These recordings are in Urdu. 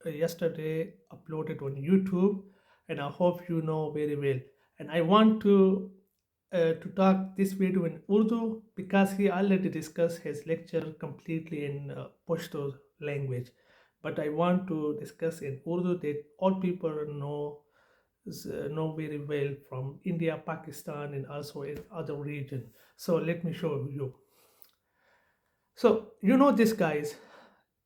yesterday uploaded on YouTube, and I hope you know very well, and I want to talk this video in Urdu because he already discussed his lecture completely in Pashto language, but I want to discuss in Urdu that all people know very well from India, Pakistan, and also in other region. So let me show you. So you know this guys,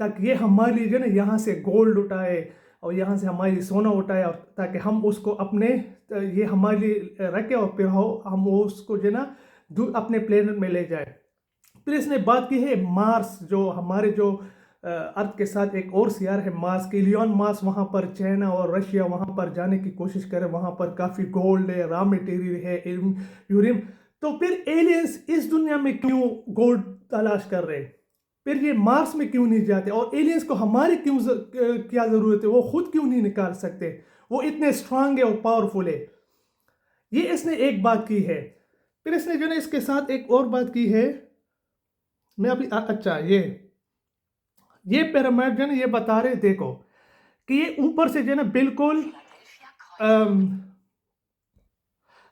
تاکہ یہ ہمارے لیے جو ہے نا یہاں سے گولڈ اٹھائے اور یہاں سے ہماری سونا اٹھائے، اور تاکہ ہم اس کو اپنے یہ ہمارے لیے رکھے اور پھر ہم وہ اس کو جو ہے نا اپنے پلینٹ میں لے جائے۔ پھر اس نے بات کی ہے مارس، جو ہمارے جو ارتھ کے ساتھ ایک اور سیارہ ہے مارس کی، لیون مارس، وہاں پر چائنا اور رشیا وہاں پر جانے کی کوشش کرے، وہاں پر کافی گولڈ ہے، را میٹیریل ہے، یوریم۔ تو پھر ایلینز اس دنیا میں کیوں گولڈ تلاش کر رہے، پھر یہ مارس میں کیوں نہیں جاتے، اور ایلینز کو ہماری کیا ضرورت ہے، وہ خود کیوں نہیں نکال سکتے، وہ اتنے اسٹرانگ ہے اور پاورفل ہے۔ یہ اس نے ایک بات کی ہے۔ پھر اس نے جو ہے اس کے ساتھ ایک اور بات کی ہے، میں ابھی اچھا یہ پیرامڈ جو ہے نا یہ بتا رہے، دیکھو کہ یہ اوپر سے جو ہے نا بالکل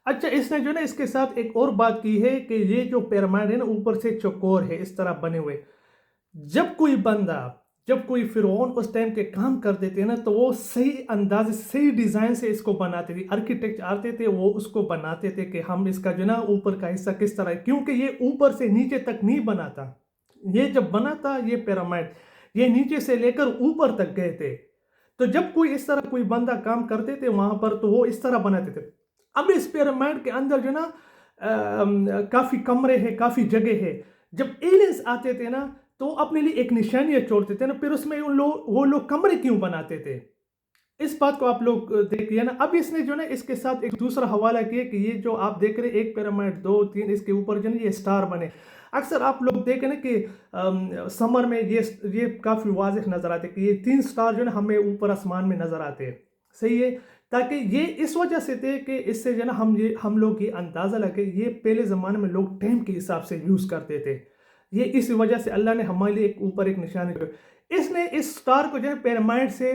اچھا، اس نے جو ہے نا اس کے ساتھ ایک اور بات کی ہے کہ یہ جو پیرامڈ ہے نا اوپر سے چوکور ہے اس طرح بنے ہوئے، جب کوئی فرعون اس ٹائم کے کام کرتے تھے نا تو وہ صحیح انداز صحیح ڈیزائن سے اس کو بناتے تھے، آرکیٹیکٹ آتے تھے وہ اس کو بناتے تھے کہ ہم اس کا جو ہے نا اوپر کا حصہ کس طرح ہے، کیونکہ یہ اوپر سے نیچے تک نہیں بنا تھا۔ یہ جب بنا تھا یہ پیرامڈ، یہ نیچے سے لے کر اوپر تک گئے تھے، تو جب کوئی اس طرح کوئی بندہ کام کرتے تھے وہاں پر تو وہ اس طرح بناتے تھے۔ اب اس پیرامڈ کے اندر جو نا کافی کمرے ہیں، کافی جگہ ہے، جب ایلینز آتے تھے نا تو اپنے لیے ایک نشانیاں چھوڑتے تھے نا، پھر اس میں وہ لوگ کمرے کیوں بناتے تھے، اس بات کو آپ لوگ دیکھیے نا۔ اب اس نے جو نا اس کے ساتھ ایک دوسرا حوالہ کیا کہ یہ جو آپ دیکھ رہے ایک پیرامڈ 2 3 اس کے اوپر جو نا یہ سٹار بنے، اکثر آپ لوگ دیکھیں نا کہ سمر میں یہ کافی واضح نظر آتے کہ یہ 3 سٹار جو نا ہمیں اوپر آسمان میں نظر آتے ہیں، صحیح ہے، تاکہ یہ اس وجہ سے تھے کہ اس سے جو نا ہم لوگ یہ اندازہ لگے، یہ پہلے زمانے میں لوگ ٹائم کے حساب سے یوز کرتے تھے، یہ اس وجہ سے اللہ نے ہمارے لیے اوپر ایک نشانی کیا۔ اس نے اس سٹار کو جو ہے پیرامڈ سے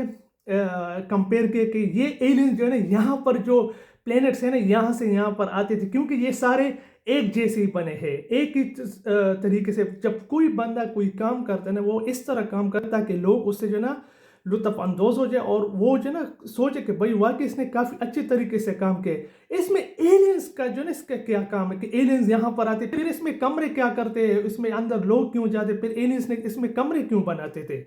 کمپیئر کیا کہ یہ ایلین جو ہے نا یہاں پر جو پلینٹس ہیں نا یہاں سے یہاں پر آتے تھے، کیونکہ یہ سارے ایک جیسے ہی بنے ہیں، ایک ہی طریقے سے جب کوئی بندہ کوئی کام کرتا ہے نا وہ اس طرح کام کرتا ہے کہ لوگ اس سے جو ہے نا لطف اندوز ہو جائے اور وہ جو ہے نا سوچے کہ بھائی واقعی اس نے کافی اچھے طریقے سے کام کیا۔ اس میں ایلینز کا جو ہے نا اس کا کیا کام ہے کہ ایلینز یہاں پر آتے، پھر اس میں کمرے کیا کرتے، اس میں اندر لوگ کیوں جاتے، پھر ایلینز نے اس میں کمرے کیوں بناتے تھے۔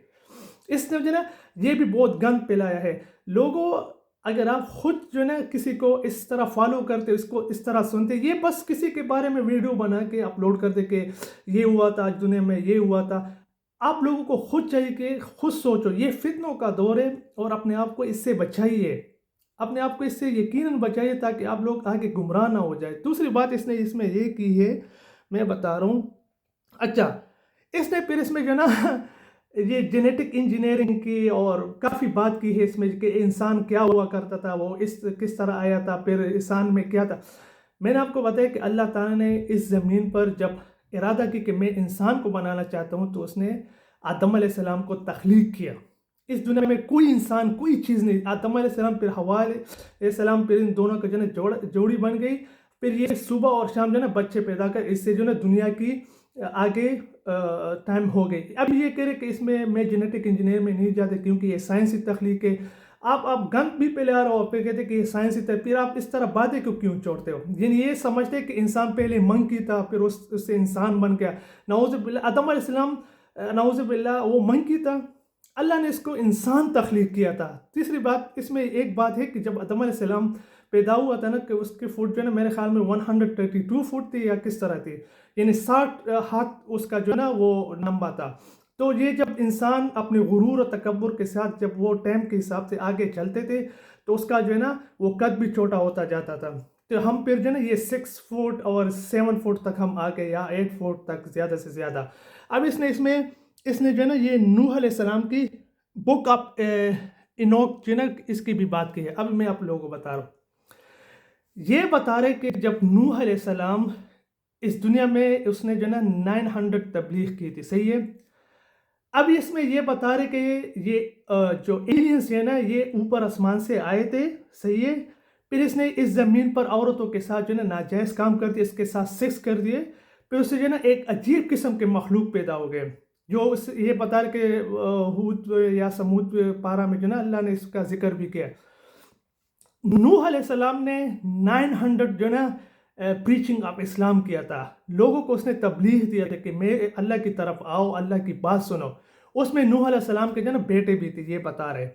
اس نے جو ہے نا یہ بھی بہت گند پھیلایا ہے لوگوں۔ اگر آپ خود جو ہے نا کسی کو اس طرح فالو کرتے، اس کو اس طرح سنتے، یہ بس کسی کے بارے میں ویڈیو بنا کے اپلوڈ کرتے کہ یہ ہوا تھا آج دنیا میں، یہ ہوا تھا، آپ لوگوں کو خود چاہیے کہ خود سوچو، یہ فتنوں کا دور ہے اور اپنے آپ کو اس سے بچائیے، اپنے آپ کو اس سے یقیناً بچائیے تاکہ آپ لوگ آگے گمراہ نہ ہو جائے۔ دوسری بات اس نے اس میں یہ کی ہے، میں بتا رہا ہوں، اچھا اس نے پھر اس میں جو ہے نا یہ جینیٹک انجینئرنگ کی اور کافی بات کی ہے اس میں کہ انسان کیا ہوا کرتا تھا، وہ کس طرح آیا تھا، پھر انسان میں کیا تھا۔ میں نے آپ کو بتایا کہ اللہ تعالیٰ نے اس زمین پر جب ارادہ کی کہ میں انسان کو بنانا چاہتا ہوں تو اس نے آدم علیہ السلام کو تخلیق کیا۔ اس دنیا میں کوئی انسان کوئی چیز نہیں، آدم علیہ السلام پھر حوا علیہ السلام، پھر ان دونوں کا جو ہے جوڑی بن گئی، پھر یہ صبح اور شام جو ہے نا بچے پیدا کر، اس سے جو ہے نا دنیا کی آگے ٹائم ہو گئی۔ اب یہ کہہ رہے کہ اس میں جینیٹک انجینئر میں نہیں جاتے کیونکہ یہ سائنسی تخلیق ہے، آپ گند بھی پھیلا رہے ہو، پھر کہتے کہ یہ سائنسی تخلیق، پھر آپ اس طرح باتیں کیوں چھوڑتے ہو، یعنی یہ سمجھتے کہ انسان پہلے منکی تھا پھر اس سے انسان بن گیا۔ نعوذ باللہ، آدم علیہ السلام نعوذ باللہ وہ منکی تھا، اللہ نے اس کو انسان تخلیق کیا تھا۔ تیسری بات اس میں ایک بات ہے کہ جب آدم علیہ السلام پیدا ہوا تھا نا کہ اس کی فٹ جو ہے نا میرے خیال میں 132 فٹ تھی یا کس طرح تھی، یعنی 60 ہاتھ اس کا جو ہے نا وہ لمبا تھا۔ تو یہ جب انسان اپنے غرور اور تکبر کے ساتھ جب وہ ٹائم کے حساب سے آگے چلتے تھے تو اس کا جو ہے نا وہ قد بھی چھوٹا ہوتا جاتا تھا، تو ہم پھر جو ہے نا یہ 6 فٹ اور 7 فٹ تک ہم آگے یا 8 فٹ تک زیادہ سے زیادہ۔ اب اس نے جو ہے نا یہ نوح علیہ السلام کی بک آف اینوک جو ہے نا اس کی بھی بات کی ہے۔ اب میں آپ لوگوں کو بتا رہا ہوں، یہ بتا رہے کہ جب نوح علیہ السلام اس دنیا میں اس نے جو ہے نا 900 تبلیغ کی تھی، صحیح ہے۔ اب اس میں یہ بتا رہے کہ یہ جو ایلینز ہیں نا یہ اوپر آسمان سے آئے تھے، صحیح ہے، پھر اس نے اس زمین پر عورتوں کے ساتھ جو ہے نا ناجائز کام کر دیے، اس کے ساتھ سیکس کر دیے، پھر اس سے جو ہے نا ایک عجیب قسم کے مخلوق پیدا ہو گئے، جو یہ بتا رہے کہ ہود یا سمود پارا میں جو ہے نا اللہ نے اس کا ذکر بھی کیا۔ نوح علیہ السلام نے 900 جو ہے نا پریچنگ آف اسلام کیا تھا، لوگوں کو اس نے تبلیغ دیا تھا کہ میں اللہ کی طرف آؤ، اللہ کی بات سنو۔ اس میں نوح علیہ السلام کے جو نا بیٹے بھی تھے، یہ بتا رہے.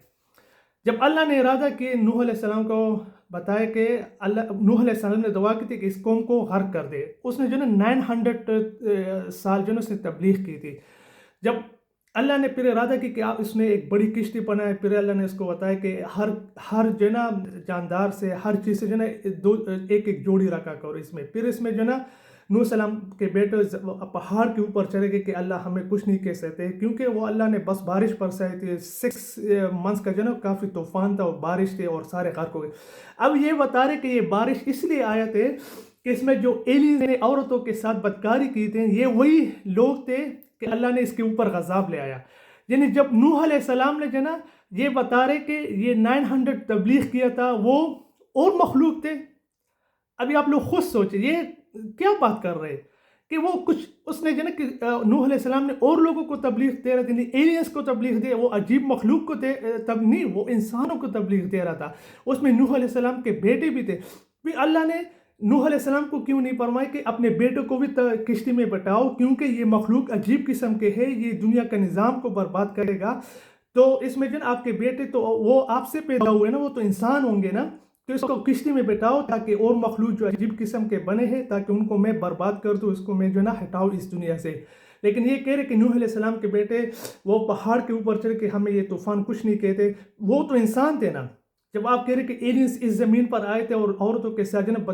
جب اللہ نے ارادہ کیا نوح علیہ السلام کو بتایا کہ نوح علیہ السلام نے دعا کی تھی کہ اس قوم کو غرق کر دے، اس نے جو نا 900 سال جو نا اس نے تبلیغ کی تھی. جب اللہ نے پھر ارادہ کی کہ آپ اس میں ایک بڑی کشتی بنائے، پھر اللہ نے اس کو بتایا کہ ہر جو نا جاندار سے، ہر چیز سے جو نا ایک جوڑی رکھا کرو اس میں. پھر اس میں جو نا نوح السلام کے بیٹے پہاڑ کے اوپر چڑھے گئے کہ اللہ ہمیں کچھ نہیں کہہ سکتے، کیونکہ وہ اللہ نے بس بارش برسائی تھی. 6 منتھس کا جو نا کافی طوفان تھا اور بارش تھی اور سارے غرق ہو گئے. اب یہ بتا رہے کہ یہ بارش اس لیے آیا تھے کہ اس میں جو ایلینز نے عورتوں کے ساتھ بدکاری کی تھی، یہ وہی لوگ تھے کہ اللہ نے اس کے اوپر غضب لے آیا. یعنی جب نوح علیہ السلام نے جو نا یہ بتا رہے کہ یہ 900 تبلیغ کیا تھا، وہ اور مخلوق تھے. ابھی آپ لوگ خود سوچیں یہ کیا بات کر رہے کہ وہ کچھ اس نے جو نا کہ نوح علیہ السلام نے اور لوگوں کو تبلیغ دے رہا تھا، ایلینز کو تبلیغ دے، وہ عجیب مخلوق کو تب نہیں، وہ انسانوں کو تبلیغ دے رہا تھا. اس میں نوح علیہ السلام کے بیٹے بھی تھے. پھر اللہ نے نوح علیہ السلام کو کیوں نہیں فرمایا کہ اپنے بیٹوں کو بھی کشتی میں بٹاؤ، کیونکہ یہ مخلوق عجیب قسم کے ہے، یہ دنیا کا نظام کو برباد کرے گا. تو اس میں جو آپ کے بیٹے تو وہ آپ سے پیدا ہوئے نا، وہ تو انسان ہوں گے نا، تو اس کو کشتی میں بٹاؤ تاکہ اور مخلوق جو عجیب قسم کے بنے ہیں تاکہ ان کو میں برباد کر دوں، اس کو میں جو نا ہٹاؤ اس دنیا سے. لیکن یہ کہہ رہے کہ نوح علیہ السلام کے بیٹے وہ پہاڑ کے اوپر چڑھ کے ہمیں یہ طوفان کچھ نہیں کہتے، وہ تو انسان تھے نا. جب آپ کہہ رہے کہ ایلینز اس زمین پر آئے تھے اور عورتوں کے ساتھ جو نا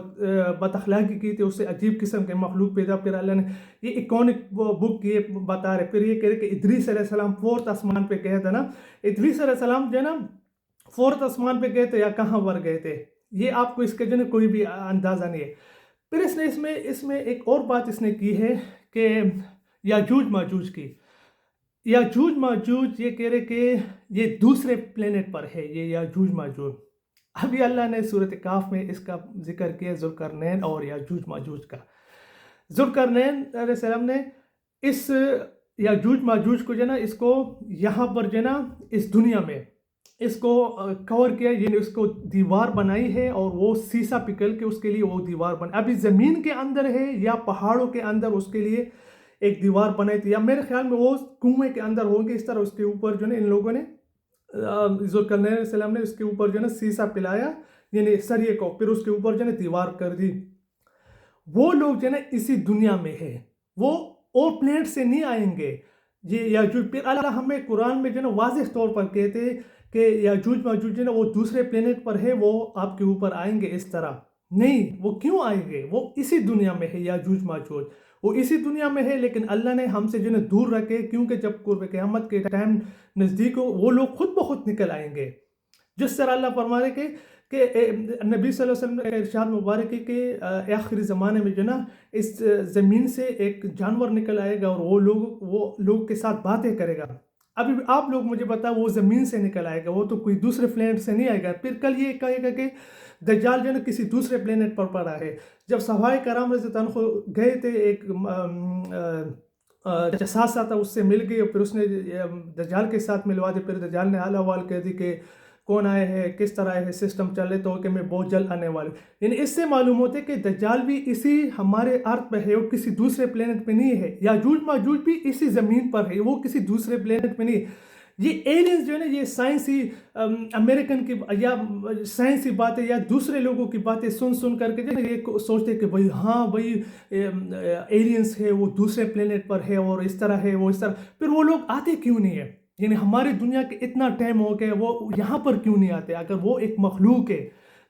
بد اخلاقی کی تھی، اس سے عجیب قسم کے مخلوق پیدا. پھر اللہ نے یہ اکونک بک یہ بتا رہے. پھر یہ کہہ رہے کہ ادریس علیہ السلام 4th آسمان پہ گئے تھے نا. ادریس علیہ السلام جو نا 4th آسمان پہ گئے تھے یا کہاں پر گئے تھے، یہ آپ کو اس کے جو نا کوئی بھی اندازہ نہیں ہے. پھر اس میں ایک اور بات اس نے کی ہے کہ یاجوج ماجوج کی. یاجوج ماجوج یہ کہہ رہے کہ یہ دوسرے پلینٹ پر ہے، یہ یاجوج ماجوج. ابھی اللہ نے سورۃ کہف میں اس کا ذکر کیا، ذوالقرنین اور یاجوج ماجوج کا. ذوالقرنین علیہ السلام نے اس یاجوج ماجوج کو جو نا اس کو یہاں پر جو نا اس دنیا میں اس کو کور کیا، یعنی اس کو دیوار بنائی ہے اور وہ سیسا پکل کے اس کے لیے وہ دیوار بنائی. ابھی زمین کے اندر ہے یا پہاڑوں کے اندر اس کے لیے ایک دیوار بنائی تھی، یا میرے خیال میں وہ کنویں کے اندر ہوں گے. اس طرح اس کے اوپر جو نا ان لوگوں نے ذوالقرنین علیہ السلام نے اس کے اوپر جو نا سیسا پلایا، یعنی سریے کو، پھر اس کے اوپر جو نا دیوار کر دی. وہ لوگ جو نا اسی دنیا میں ہے، وہ اور پلینٹ سے نہیں آئیں گے. یہ یاجوج، پھر اللہ ہمیں قرآن میں جو نا واضح طور پر کہتے کہ یاجوج ماجوج جو نا وہ دوسرے پلینٹ پر ہے، وہ آپ کے اوپر آئیں گے. اس طرح نہیں، وہ کیوں آئیں گے؟ وہ اسی دنیا میں ہے. یاجوج ماجوج وہ اسی دنیا میں ہے، لیکن اللہ نے ہم سے جو نا دور رکھے، کیونکہ جب قرب قیامت کے ٹائم نزدیک ہو وہ لوگ خود بخود نکل آئیں گے. جس طرح اللہ فرما رہے کہ نبی صلی اللہ علیہ وسلم کا ارشاد مبارک ہے کہ آخری زمانے میں جو نا اس زمین سے ایک جانور نکل آئے گا اور وہ لوگ کے ساتھ باتیں کرے گا. ابھی آپ لوگ مجھے بتا، وہ زمین سے نکل آئے گا، وہ تو کوئی دوسرے پلینٹ سے نہیں آئے گا. پھر کل یہ کہے گا کہ دجال جو نا کسی دوسرے پلینٹ پر پڑا ہے. جب صحابہ کرام رضی اللہ عنہ گئے تھے، ایک جساسا تھا، اس سے مل گئے، پھر اس نے دجال کے ساتھ ملوا دی. پھر دجال نے حال احوال کہہ دی کہ کون آئے ہیں، کس طرح آئے ہیں، سسٹم چل رہے تو کہ میں بہت جلد آنے والے. یعنی اس سے معلوم ہوتا ہے کہ دجال بھی اسی ہمارے ارتھ پہ ہے، وہ کسی دوسرے پلینٹ پہ نہیں ہے. یاجوج ماجوج بھی اسی زمین پر ہے، وہ کسی دوسرے پلینٹ پہ نہیں. یہ ایلینز جو ہے نا، یہ سائنسی امریکن کی یا سائنسی باتیں یا دوسرے لوگوں کی باتیں سن کر کے جو ہے یہ سوچتے کہ بھائی ہاں بھائی ایلینز ہے، وہ دوسرے پلینٹ پر ہے اور اس طرح ہے، وہ اس طرح. پھر وہ لوگ آتے کیوں نہیں ہے؟ یعنی ہماری دنیا کے اتنا ٹائم ہو گیا، وہ یہاں پر کیوں نہیں آتے؟ اگر وہ ایک مخلوق ہے،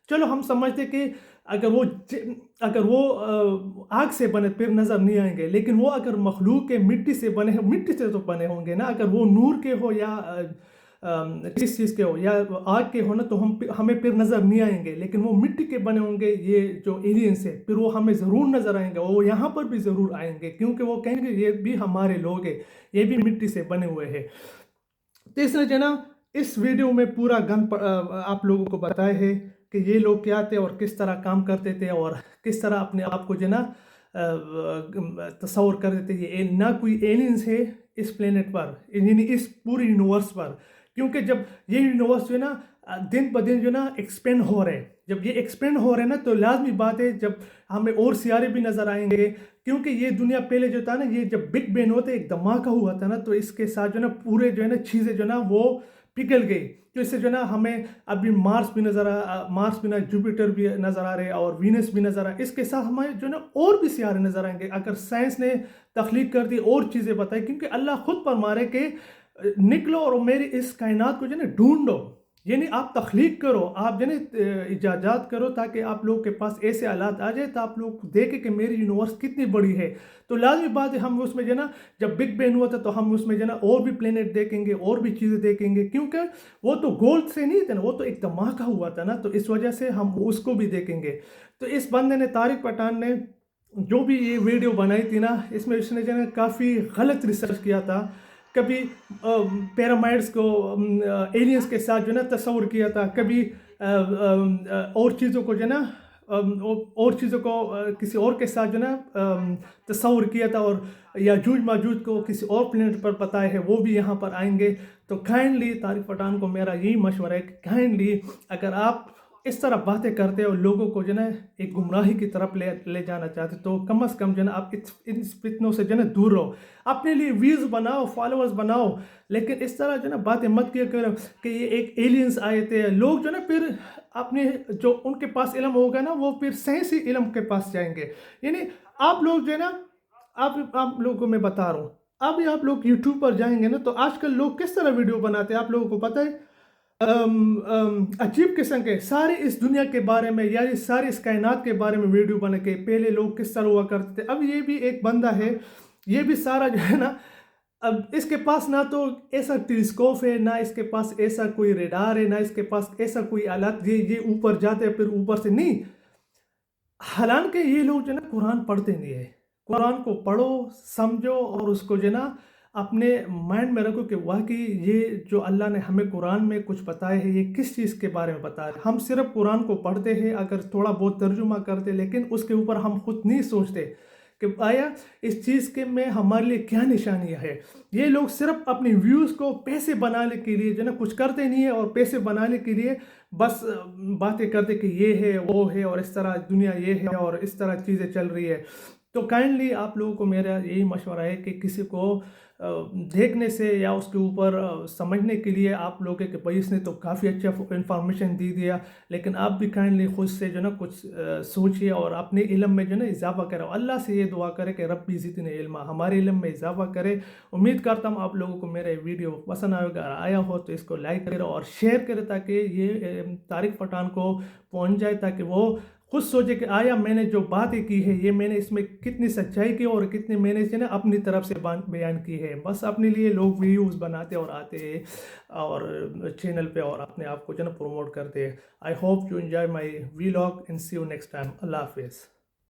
چلو ہم سمجھتے کہ اگر وہ آگ سے بنے پھر نظر نہیں آئیں گے، لیکن وہ اگر مخلوق کے مٹی سے بنے ہیں، مٹی سے تو بنے ہوں گے نا. اگر وہ نور کے ہو یا کس چیز کے ہو یا آگ کے ہو نا، تو ہمیں پھر نظر نہیں آئیں گے. لیکن وہ مٹی کے بنے ہوں گے، یہ جو ایلینز ہے، پھر وہ ہمیں ضرور نظر آئیں گے. وہ یہاں پر بھی ضرور آئیں گے، کیونکہ وہ کہیں گے یہ بھی ہمارے لوگ ہیں، یہ بھی مٹی سے بنے ہوئے ہیں. تیسرا جنا اس ویڈیو میں پورا آپ لوگوں کو بتایا ہے کہ یہ لوگ کیا تھے اور کس طرح کام کرتے تھے اور کس طرح اپنے آپ کو جو نا تصور کرتے تھے. یہ نہ کوئی ایلینز ہے اس پلینٹ پر، یعنی اس پوری یونیورس پر، کیونکہ جب یہ یونیورس جو ہے نا دن بہ دن جو ہے نا ایکسپینڈ ہو رہے ہیں، جب یہ ایکسپینڈ ہو رہے ہیں نا تو لازمی بات ہے جب ہمیں اور سیارے بھی نظر آئیں گے، کیونکہ یہ دنیا پہلے جو تھا نا، یہ جب بگ بین ہوتا ہے ایک دھماکہ ہوا تھا نا، تو اس کے ساتھ جو ہے نا پورے جو ہے نا چیزیں جو ہے نا وہ پگھل گئی، تو اس سے جو ہے نا ہمیں ابھی مارس بھی نا جوپیٹر بھی نظر آ رہے ہیں اور وینس بھی نظر آ رہے، اس کے ساتھ ہمیں جو ہے نا اور بھی سیارے نظر آئیں گے اگر سائنس نے تخلیق کر دی اور چیزیں بتائی، کیونکہ اللہ خود فرما رہے کہ نکلو اور میری اس کائنات کو جو ہے نا ڈھونڈو، یعنی آپ تخلیق کرو، آپ جو ہے نا ایجادات کرو تاکہ آپ لوگ کے پاس ایسے حالات آ جائے تو آپ لوگ دیکھیں کہ میری یونیورس کتنی بڑی ہے۔ تو لازمی بات ہے ہم اس میں جو ہے نا جب بگ بین ہوا تھا تو ہم اس میں جو ہے نا اور بھی پلینٹ دیکھیں گے اور بھی چیزیں دیکھیں گے، کیونکہ وہ تو گولڈ سے نہیں تھا نا، وہ تو ایک دھماکہ ہوا تھا نا، تو اس وجہ سے ہم اس کو بھی دیکھیں گے۔ تو اس بندے نے طارق پٹھان نے جو بھی یہ ویڈیو بنائی تھی نا، اس میں اس نے جو ہے نا کافی غلط ریسرچ کیا تھا، کبھی پیرامائڈس کو ایلینز کے ساتھ جو ہے نا تصور کیا تھا، کبھی اور چیزوں کو جو ہے نا اور چیزوں کو کسی اور کے ساتھ جو ہے نا تصور کیا تھا، اور یاجوج ماجوج کو کسی اور پلینٹ پر بتایا ہے وہ بھی یہاں پر آئیں گے۔ تو کائنڈلی طارق پٹھان کو میرا یہی مشورہ ہے کہ کائنڈلی اگر آپ اس طرح باتیں کرتے اور لوگوں کو جو ہے نا ایک گمراہی کی طرف لے جانا چاہتے تو کم از کم جو ہے نا آپ ان فتنوں سے جو ہے نا دور رہو، اپنے لیے ویوز بناؤ، فالوورز بناؤ، لیکن اس طرح جو ہے نا باتیں مت کیا کرو کہ یہ ایک ایلینز آئے تھے۔ لوگ جو ہے نا پھر اپنے جو ان کے پاس علم ہوگا نا وہ پھر سائنسی علم کے پاس جائیں گے، یعنی آپ لوگ جو ہے نا آپ لوگوں کو میں بتا رہا ہوں، ابھی آپ لوگ یوٹیوب پر جائیں گے نا تو آج کل لوگ کس طرح ویڈیو بناتے ہیں آپ لوگوں کو پتہ ہے، عجیب قسم کے سارے اس دنیا کے بارے میں، یعنی سارے اس کائنات کے بارے میں ویڈیو بنا کے، پہلے لوگ کس طرح ہوا کرتے تھے، اب یہ بھی ایک بندہ ہے، یہ بھی سارا جو ہے نا، اب اس کے پاس نہ تو ایسا ٹیلیسکوپ ہے، نہ اس کے پاس ایسا کوئی ریڈار ہے، نہ اس کے پاس ایسا کوئی آلات یہ اوپر جاتے ہیں پھر اوپر سے نہیں، حالانکہ یہ لوگ جو ہے نا قرآن پڑھتے نہیں ہے، قرآن کو پڑھو، سمجھو، اور اس کو جو ہے نا اپنے مائنڈ میں رکھو کہ واقعی یہ جو اللہ نے ہمیں قرآن میں کچھ بتایا ہے یہ کس چیز کے بارے میں بتا ہے۔ ہم صرف قرآن کو پڑھتے ہیں، اگر تھوڑا بہت ترجمہ کرتے، لیکن اس کے اوپر ہم خود نہیں سوچتے کہ آیا اس چیز کے میں ہمارے لیے کیا نشانیاں ہے۔ یہ لوگ صرف اپنی ویوز کو پیسے بنانے کے لیے جو ہے نا کچھ کرتے نہیں ہے، اور پیسے بنانے کے لیے بس باتیں کرتے کہ یہ ہے وہ ہے اور اس طرح دنیا یہ ہے اور اس طرح چیزیں چل رہی ہے۔ تو کائنڈلی آپ لوگوں کو میرا یہی مشورہ ہے کہ کسی کو دیکھنے سے یا اس کے اوپر سمجھنے کے لیے آپ لوگ کہ بھائی اس نے تو کافی اچھا انفارمیشن دیا، لیکن آپ بھی کائنڈلی خود سے جو ہے نا کچھ سوچیے اور اپنے علم میں جو ہے نا اضافہ کرے، اللہ سے یہ دعا کرے کہ ربی زدنی علما، ہمارے علم میں اضافہ کرے۔ امید کرتا ہوں آپ لوگوں کو میرا ویڈیو پسند آیا ہو تو اس کو لائک کرے اور شیئر کرے تاکہ یہ طارق پٹھان کو پہنچ جائے، تاکہ وہ خود سوچے کہ آیا میں نے جو باتیں کی ہے یہ میں نے اس میں کتنی سچائی کی اور کتنی میں نے نا اپنی طرف سے بیان کی ہے۔ بس اپنے لیے لوگ ویڈیوز بناتے اور آتے ہیں اور چینل پہ اور اپنے آپ کو جو ہے نا پروموٹ کرتے ہیں۔ I hope you enjoy my vlog and see you next time. اللہ حافظ۔